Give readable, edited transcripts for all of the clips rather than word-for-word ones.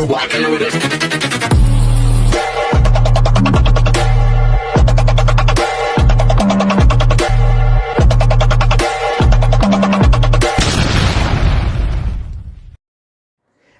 walking with it.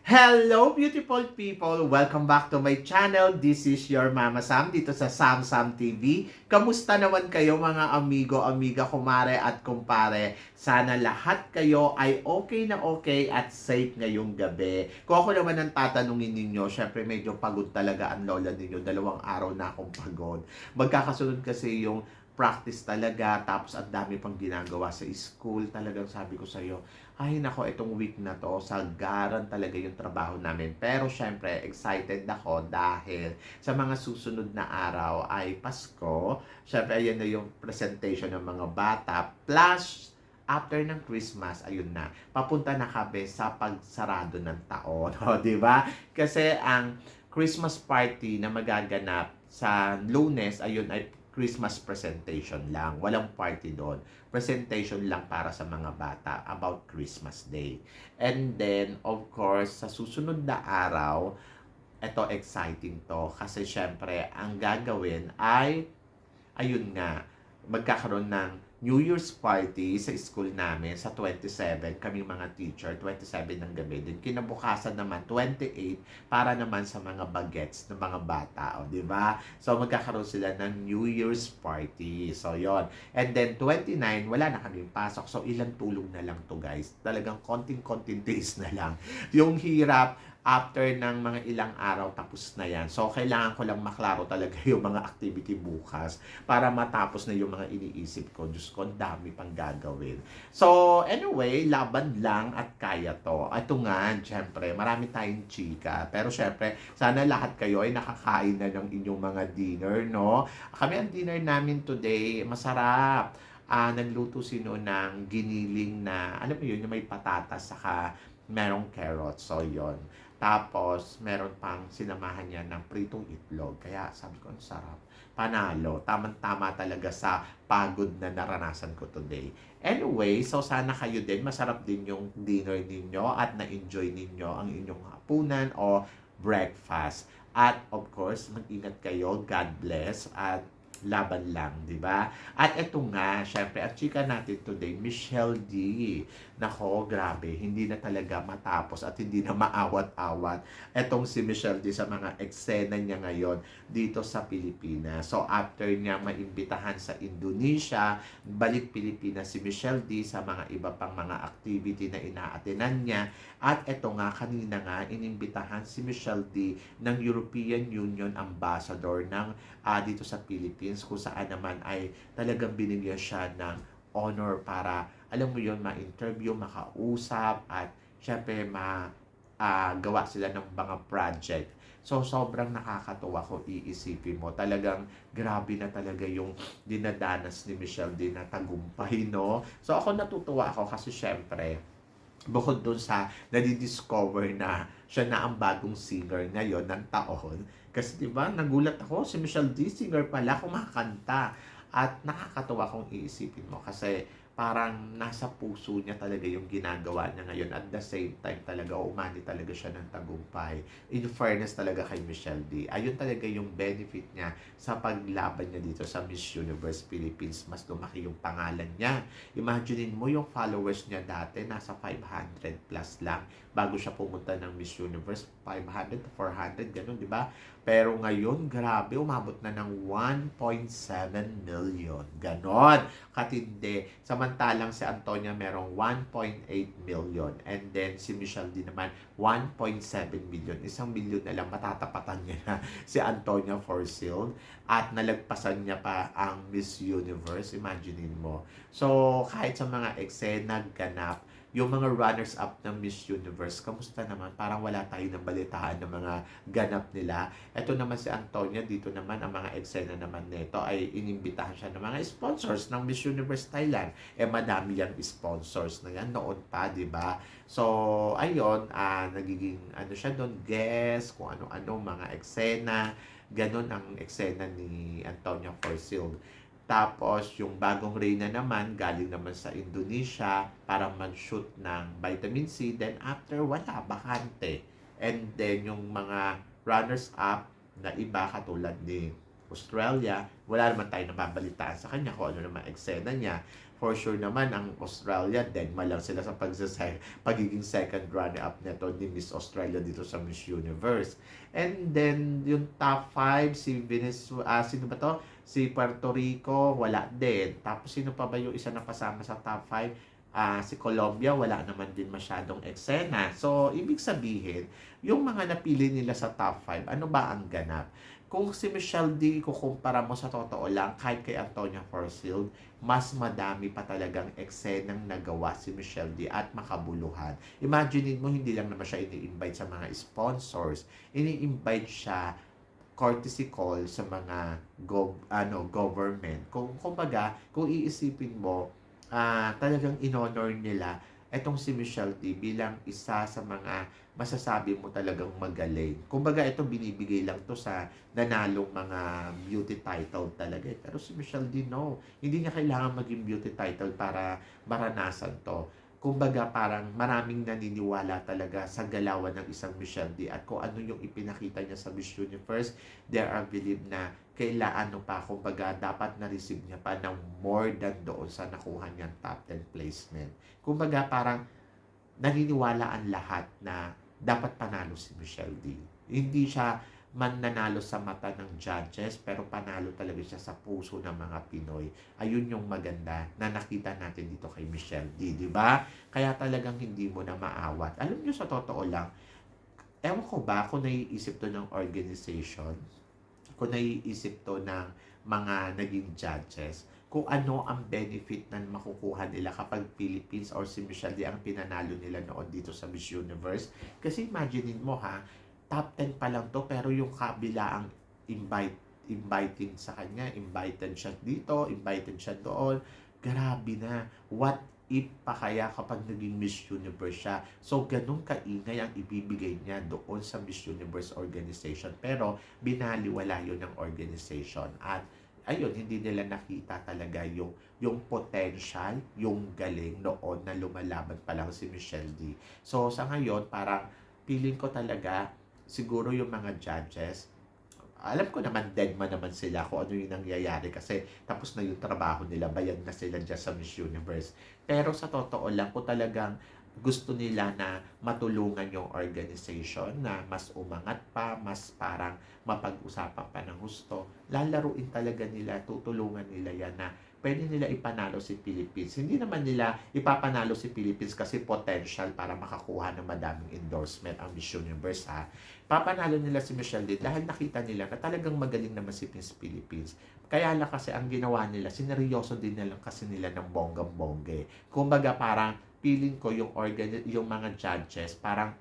Hello beautiful people! Welcome back to my channel. This is your Mama Sam dito sa Sam Sam TV. Kamusta naman kayo mga amigo, amiga, kumare at kumpare? Sana lahat kayo ay okay na okay at safe ngayong gabi. Kung ako naman ang tatanungin ninyo, syempre medyo pagod talaga ang lola ninyo. 2 araw na akong pagod. Magkakasunod kasi yung practice talaga, tapos ang dami pang ginagawa sa school. Talagang sabi ko sa iyo, ay nako, itong week na to, sagaran talaga yung trabaho namin. Pero syempre, excited ako dahil sa mga susunod na araw ay Pasko. Syempre, ayan na yung presentation ng mga bata. Plus, after ng Christmas, ayun na, papunta na kami sa pagsarado ng taon. O, di ba? Kasi ang Christmas party na magaganap sa Lunes, ayun ay Christmas presentation lang. Walang party doon. Presentation lang para sa mga bata about Christmas Day. And then, of course, sa susunod na araw, ito exciting to. Kasi syempre, ang gagawin ay, ayun nga, magkakaroon ng New Year's party sa school namin sa 27, kaming mga teacher, 27 ng gabi. Din kinabukasan naman 28 para naman sa mga bagets ng mga bata, o di ba? So magkakaroon sila ng New Year's party. So yon. And then 29, wala na kaming pasok. So ilang tulong na lang to, guys. Talagang konting-konting days na lang. Yung hirap after ng mga ilang araw, tapos na yan. So, kailangan ko lang maklaro talaga yung mga activity bukas para matapos na yung mga iniisip ko. Diyos ko, ang dami pang gagawin. So, anyway, laban lang at kaya to. Ito nga, syempre, marami tayong chika. Pero syempre, sana lahat kayo ay nakakain na ng inyong mga dinner, no? Kami, ang dinner namin today, masarap. Nagluto sino ng giniling na, alam mo yun, yung may patatas, saka merong carrots. So, yon. Tapos, meron pang sinamahan niya ng pritong itlog. Kaya sabi ko, ang sarap. Panalo. Tamang-tama talaga sa pagod na naranasan ko today. Anyway, so sana kayo din, masarap din yung dinner ninyo at na-enjoy ninyo ang inyong hapunan o breakfast. At of course, mag-ingat kayo. God bless. At laban lang, di ba? At ito nga, syempre, at chika natin today, Michelle D. Nako, grabe, hindi na talaga matapos at hindi na maawat-awat etong si Michelle D sa mga eksena niya ngayon dito sa Pilipinas. So, after niya maimbitahan sa Indonesia, balik Pilipinas si Michelle D sa mga iba pang mga activity na inaatenan niya. At ito nga, kanina nga, inimbitahan si Michelle D ng European Union Ambassador ng dito sa Philippines, kung saan naman ay talagang binigyan siya ng honor para, alam mo yun, ma-interview, makausap, at syempre gawa sila ng mga project. So, sobrang nakakatuwa kung iisipin mo. Talagang grabe na talaga yung dinadanas ni Michelle din na tagumpay, no? So, ako natutuwa ako kasi syempre, bukod dun sa nadidiscover na siya na ang bagong singer ngayon ng taon. Kasi diba, nagulat ako, si Michelle D, singer pala, kumakanta. At nakakatuwa kung iisipin mo kasi parang nasa puso niya talaga yung ginagawa niya ngayon. At the same time talaga, umani talaga siya ng tagumpay. In fairness talaga kay Michelle D. Ayun talaga yung benefit niya sa paglaban niya dito sa Miss Universe Philippines. Mas lumaki yung pangalan niya. Imaginein mo yung followers niya dati, nasa 500 plus lang bago siya pumunta ng Miss Universe. 500 to 400, ganun, di ba? Pero ngayon, grabe, umabot na ng 1.7 million. Ganon, katindi. Samantalang si Antonia merong 1.8 million. And then si Michelle din naman, 1.7 million. 1 million na lang, matatapatan niya na si Antonia Forsyth. At nalagpasan niya pa ang Miss Universe. Imaginein mo. So, kahit sa mga eksena ganap, yung mga runners-up ng Miss Universe, kamusta naman? Parang wala tayo ng balitaan ng mga ganap nila. Ito naman si Antonia, dito naman ang mga eksena naman nito ay inimbitahan siya ng mga sponsors ng Miss Universe Thailand. Madami yung sponsors na yan noon pa, di ba? So, ayun, nagiging siya doon, guest, kung ano-ano, mga eksena. Ganon ang eksena ni Antonia Forsyth. Tapos, yung bagong Reyna naman, galing naman sa Indonesia para mag-shoot ng vitamin C. Then, after, wala, bakante. And then yung mga runners-up na iba katulad ni Australia, wala naman tayo nababalitaan sa kanya kung ano naman eksena niya. For sure naman, ang Australia, deadma lang sila sa pagiging second runner-up nito ni Miss Australia dito sa Miss Universe. And then, yung top 5, si Venezuela, sino ba to? Si Puerto Rico, wala din. Tapos, sino pa ba yung isa na kasama sa top 5? Si Colombia, wala naman din masyadong eksena. So, ibig sabihin, yung mga napili nila sa top 5, ano ba ang ganap? Kung si Michelle D, kukumpara mo sa totoo lang, kahit kay Antonia Forsyth, mas madami pa talagang eksenang nagawa si Michelle D at makabuluhan. Imagine mo, hindi lang naman siya ini-invite sa mga sponsors. Ini-invite siya courtesy call sa mga government. Kung iisipin mo, talagang in-honor nila etong si Michelle T bilang isa sa mga masasabi mo talagang magaling. Kumbaga, ito binibigay lang to sa nanalong mga beauty title talaga. Pero si Michelle D, no. Hindi niya kailangan maging beauty title para maranasan to. Kumbaga, parang maraming naniniwala talaga sa galawan ng isang Michelle D at kung ano yung ipinakita niya sa Miss Universe, there are believe na kailangan pa, kumbaga, dapat na-receive niya pa ng more than doon sa nakuha niyang top 10 placement. Kumbaga, parang naniniwala ang lahat na dapat panalo si Michelle D. Hindi siya man nanalo sa mata ng judges, pero panalo talaga siya sa puso ng mga Pinoy. Ayun yung maganda na nakita natin dito kay Michelle D, di ba? Kaya talagang hindi mo na maawat. Alam niyo, sa totoo lang, ewan ko ba kung naiisip to ng organization, kung naiisip to ng mga naging judges, kung ano ang benefit na makukuha nila kapag Philippines or si Michelle D ang pinanalo nila noon dito sa Miss Universe. Kasi imaginein mo ha, top 10 pa lang to, pero yung kabila ang inviting sa kanya, invited siya dito, invited siya doon. Grabe na. What if pa kaya kapag naging Miss Universe siya? So, ganun kaingay ang ibibigay niya doon sa Miss Universe organization. Pero, binaliwala yun ng organization. At, ayun, hindi nila nakita talaga yung potential, yung galing noon na lumalaban pa lang si Michelle D. So, sa ngayon, parang feeling ko talaga, siguro yung mga judges, alam ko naman deadma naman sila kung ano yung nangyayari kasi tapos na yung trabaho nila, bayad na sila dyan sa Miss Universe. Pero sa totoo lang, kung talagang gusto nila na matulungan yung organization na mas umangat pa, mas parang mapag-usapan pa ng gusto, lalaruin talaga nila, tutulungan nila yan na pwede nila ipanalo si Philippines. Hindi naman nila ipapanalo si Philippines kasi potential para makakuha ng madaming endorsement ang Miss Universe ha. Papanalo nila si Michelle D dahil nakita nila na talagang magaling naman si Miss Philippines. Kaya lang kasi ang ginawa nila, sineryoso din nila kasi nila ng bonggang-bongge. Kumbaga parang feeling ko yung mga judges, parang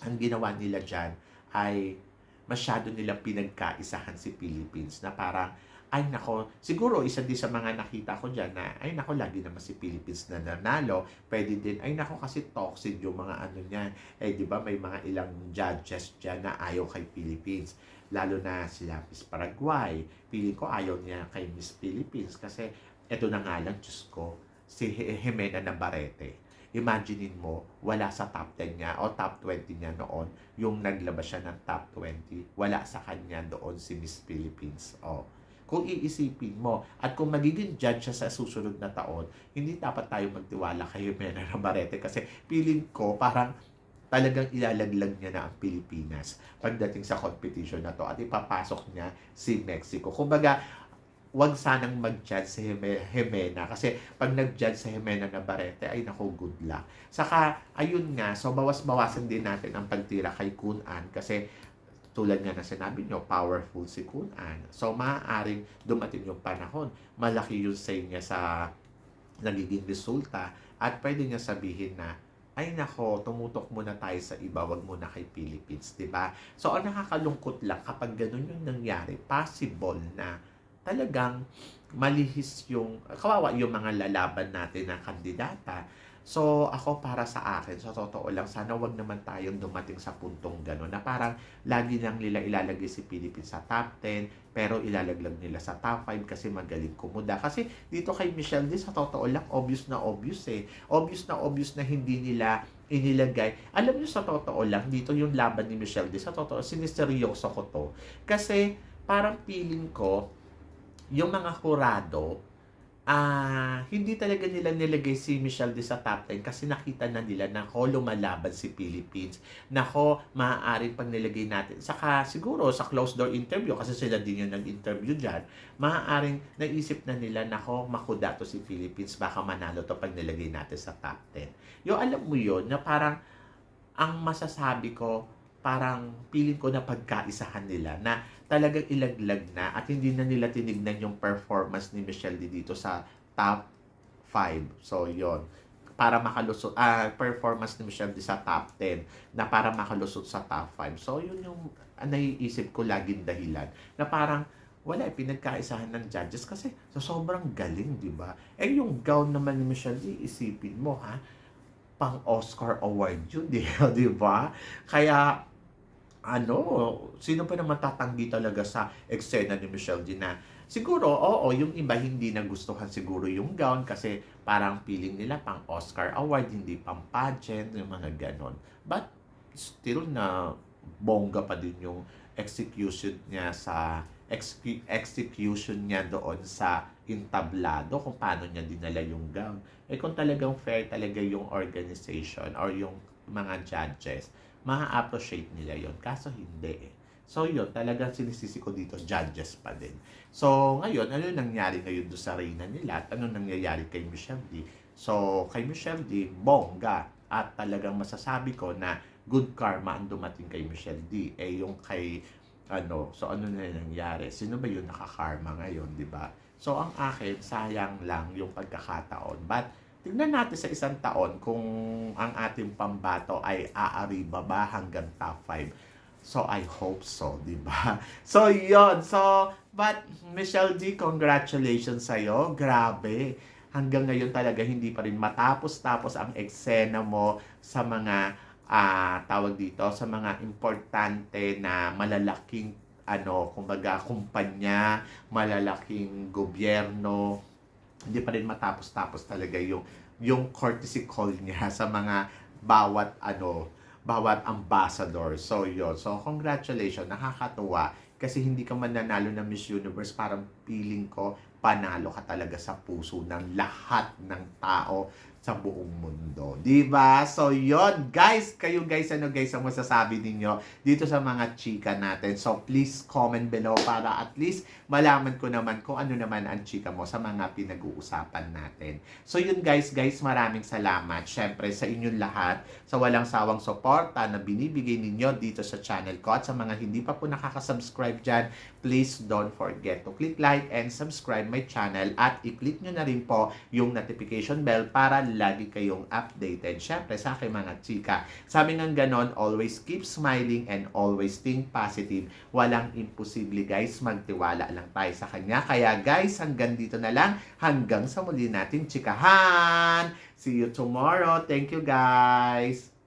ang ginawa nila dyan ay masyado nilang pinagkaisahan si Philippines na parang ay nako, siguro isa din sa mga nakita ko dyan na ay nako, lagi naman si Philippines na nanalo. Pwede din, ay nako kasi toxic yung mga ano niyan. Eh di ba may mga ilang judges dyan na ayaw kay Philippines. Lalo na sila Miss Paraguay. Feeling ko ayaw niya kay Miss Philippines kasi eto na nga lang, Diyos ko, si Jimena Navarrete. Imaginein mo, wala sa top 10 niya o top 20 niya noon, yung naglabas siya ng top 20, wala sa kanya doon si Miss Philippines. O, kung iisipin mo, at kung magiging judge siya sa susunod na taon, hindi dapat tayo magtiwala kay Jimena Navarrete kasi feeling ko parang talagang ilalaglag niya na ang Pilipinas pagdating sa competition na to at ipapasok niya si Mexico. Kumbaga, wag sanang mag-judge si Jimena kasi pag nag-judge si Jimena Navarrete ay naku, good luck. Saka ayun nga, so bawas-bawasan din natin ang pagtira kay Kun An kasi tulad nga na sinabi nyo, powerful si Kun An. So maaaring dumating yung panahon, malaki yung say niya sa nagiging resulta at pwede niya sabihin na ay nako, tumutok muna tayo sa iba, wag muna kay Philippines, 'di ba? So ang nakakalungkot lang kapag ganun yung nangyari, possible na talagang malihis yung, kawawa yung mga lalaban natin na kandidata. So, ako para sa akin, sa totoo lang, sana wag naman tayong dumating sa puntong gano'n na parang lagi lang nila ilalagay si Philippines sa top 10, pero ilalaglag nila sa top 5 kasi magaling kumuda. Kasi dito kay Michelle D, sa totoo lang, obvious na obvious eh. Obvious na hindi nila inilagay. Alam niyo sa totoo lang, dito yung laban ni Michelle D, sa totoo, siniseryoso ko to. Kasi parang feeling ko, yung mga kurado, hindi talaga nila nilagay si Michelle D sa top 10 kasi nakita na nila na lumalaban si Philippines. Nako, maaaring pag nilagay natin. Saka siguro sa closed door interview, kasi sila din yung nag-interview dyan, maaaring naisip na nila, nako, makuda to si Philippines, baka manalo to pag nilagay natin sa top 10. Yung alam mo yun, na parang ang masasabi ko, parang feeling ko na pagkaisahan nila na talagang ilaglag na at hindi na nila tinignan yung performance ni Michelle D dito sa top 5. So, yon para makalusot, performance ni Michelle D sa top 10 na para makalusot sa top 5. So, yun yung naiisip ko laging dahilan na parang wala, pinagkaisahan ng judges kasi sa sobrang galing, di ba? Eh, yung gown naman ni Michelle D, isipin mo, ha? Pang Oscar award yun, di ba? Kaya, sino pa naman tatanggi talaga sa eksena ni Michelle D na siguro, oo, yung iba hindi nagustuhan siguro yung gown kasi parang feeling nila pang Oscar award, hindi pang pageant, yung mga ganon. But, still na bongga pa din yung execution niya doon sa entablado kung paano niya dinala yung gown. Eh kung talagang fair talaga yung organization or yung mga judges, ma-appreciate nila yon. Kaso hindi eh. So yun, talagang sinisisi ko dito, judges pa din. So ngayon, ano nangyari ngayon doon sa reyna nila at ano nangyayari kay Michelle D? So kay Michelle D, bongga. At talagang masasabi ko na good karma ang dumating kay Michelle D. Eh yung kay so ano na nangyari? Sino ba yung nakakarma ngayon, di ba? So ang akin, sayang lang yung pagkakataon. But tignan natin sa isang taon kung ang ating pambato ay aariba ba hanggang top 5. So I hope so, di ba? So yon. So, but Michelle D, congratulations sa'yo. Grabe. Hanggang ngayon talaga hindi pa rin matapos-tapos ang eksena mo sa mga tawag dito, sa mga importante na malalaking kumbaga kumpanya, malalaking gobyerno, hindi pa rin matapos-tapos talaga yung courtesy call niya sa mga bawat ambassador. So yun. So congratulations, nakakatuwa kasi hindi ka man nanalo ng Miss Universe, parang feeling ko panalo ka talaga sa puso ng lahat ng tao sa buong mundo. 'Di ba? So, yon guys. Kayo guys, ano guys ang masasabi ninyo dito sa mga chika natin? So, please comment below para at least malaman ko naman kung ano naman ang chika mo sa mga pinag-uusapan natin. So, yun guys, maraming salamat. Syempre, sa inyong lahat, sa walang sawang suporta na binibigay ninyo dito sa channel ko. At sa mga hindi pa po nakaka-subscribe dyan, please don't forget to click like and subscribe my channel at i-click nyo na rin po yung notification bell para lagi kayong updated. Syempre sa aking mga chika, sabi nga ganon, always keep smiling and always think positive. Walang imposible guys, magtiwala lang tayo sa kanya. Kaya guys, hanggang dito na lang, hanggang sa muli nating chikahan. See you tomorrow. Thank you guys.